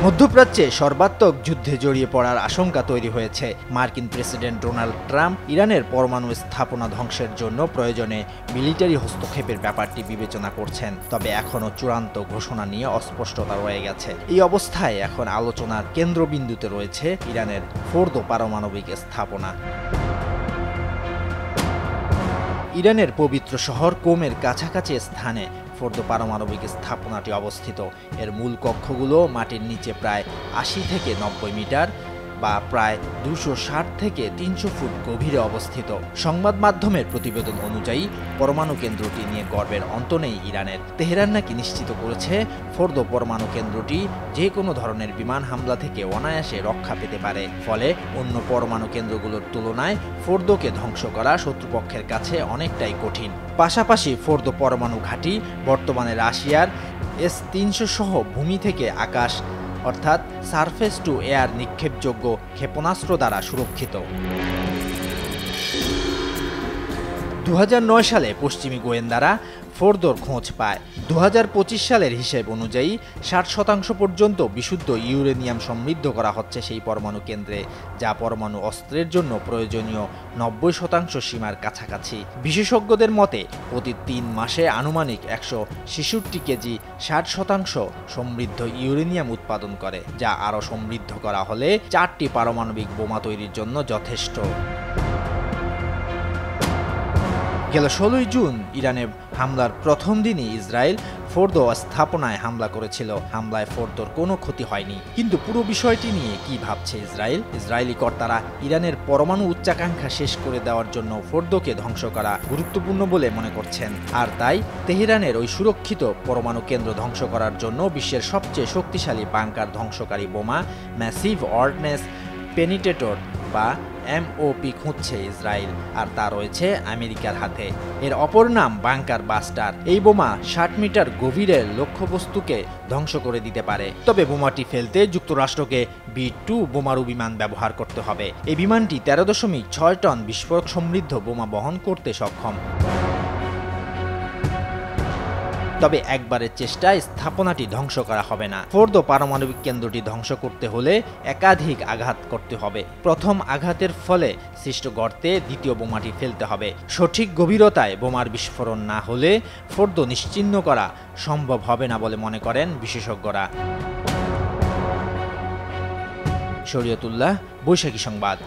মধ্যপ্রাচ্যে সর্বাত্মক যুদ্ধে জড়িয়ে পড়ার আশঙ্কা তৈরি হয়েছে। মার্কিন প্রেসিডেন্ট ডোনাল্ড ট্রাম্প ইরানের পরমাণু স্থাপনা ধ্বংসের জন্য প্রয়োজনে মিলিটারি হস্তক্ষেপের ব্যাপারটি বিবেচনা করছেন। তবে এখনও চূড়ান্ত ঘোষণা নিয়ে অস্পষ্টতা রয়ে গেছে। এই অবস্থায় এখন আলোচনার কেন্দ্রবিন্দুতে রয়েছে ইরানের ফোর্দো পারমাণবিক স্থাপনা। ইরানের পবিত্র শহর কোমের কাছাকাছি স্থানে ফোর্দো পারমাণবিক স্থাপনাটি অবস্থিত। এর মূল কক্ষগুলো মাটির নিচে প্রায় ৮০ থেকে ৯০ মিটার বা প্রায় ২৬০ থেকে ৩০০ ফুট গভীরে অবস্থিত। সংবাদ মাধ্যমের প্রতিবেদন অনুযায়ী পরমাণু কেন্দ্রটি নিয়ে গর্বের অন্ত নেই ইরানের। তেহরান নাকি নিশ্চিত করেছে ফোর্দো পরমাণু কেন্দ্রটি যে কোনো ধরনের বিমান হামলা থেকে অনায়াসে রক্ষা পেতে পারে। ফলে অন্য পরমাণু কেন্দ্রগুলোর তুলনায় ফোর্দোকে ধ্বংস করা শত্রুপক্ষের কাছে অনেকটাই কঠিন। পাশাপাশি ফোর্দো পরমাণু ঘাঁটি বর্তমানে রাশিয়ার S-300 সহ ভূমি থেকে আকাশ অর্থাৎ সারফেস টু এয়ার নিক্ষেপযোগ্য ক্ষেপণাস্ত্র দ্বারা সুরক্ষিত। ২০০৯ সালে পশ্চিমী গোয়েন্দারা ফোর্দোর খোঁজ পায়। ২০২৫ সালের হিসেব অনুযায়ী ৬০% পর্যন্ত বিশুদ্ধ ইউরেনিয়াম সমৃদ্ধ করা হচ্ছে সেই পরমাণু কেন্দ্রে, যা পরমাণু অস্ত্রের জন্য প্রয়োজনীয় ৯০% সীমার কাছাকাছি। বিশেষজ্ঞদের মতে প্রতি ৩ মাসে আনুমানিক ১৬৬ কেজি ৬০% সমৃদ্ধ ইউরেনিয়াম উৎপাদন করে, যা আরও সমৃদ্ধ করা হলে ৪টি পারমাণবিক বোমা তৈরির জন্য যথেষ্ট। গেল ১৬ জুন ইরানে হামলার প্রথম দিনই ইসরায়েল ফোর্দো স্থাপনায় হামলা করেছিল। হামলায় ফোর্দোর কোনো ক্ষতি হয়নি। কিন্তু পুরো বিষয়টি নিয়ে কি ভাবছে ইসরায়েল? ইসরায়েলি কর্তারা ইরানের পরমাণু উচ্চাকাঙ্ক্ষা শেষ করে দেওয়ার জন্য ফোর্দোকে ধ্বংস করা গুরুত্বপূর্ণ বলে মনে করছেন। আর তাই তেহরানের ওই সুরক্ষিত পরমাণু কেন্দ্র ধ্বংস করার জন্য বিশ্বের সবচেয়ে শক্তিশালী বাংকার ধ্বংসকারী বোমা ম্যাসিভ অর্ডনেস পেনিটেটর বা MOP খুঁজছে ইসরায়েল, আর তা রয়েছে আমেরিকার হাতে। এর অপর নাম বাংকার বাস্টার। এই বোমা ৬০ মিটার গভীরের লক্ষ্যবস্তুকে ধ্বংস করে দিতে পারে। তবে বোমাটি ফেলতে যুক্তরাষ্ট্রকে B-2 বোমারু বিমান ব্যবহার করতে হবে। এই বিমানটি ১৩.৬ টন বিস্ফোরক সমৃদ্ধ বোমা বহন করতে সক্ষম। তবে একবারের চেষ্টায় স্থাপনাটি ধ্বংস করা হবে না। ফোর্দো পারমাণবিক কেন্দ্রটি ধ্বংস করতে হলে একাধিক আঘাত করতে হবে। প্রথম আঘাতের ফলে সৃষ্ট গর্তে দ্বিতীয় বোমাটি ফেলতে হবে। সঠিক গভীরতায় বোমার বিস্ফোরণ না হলে ফোর্দো নিশ্চিহ্ন করা সম্ভব হবে না বলে মনে করেন বিশেষজ্ঞরা। শরীয়তুল্লাহ, বৈশাখী সংবাদ।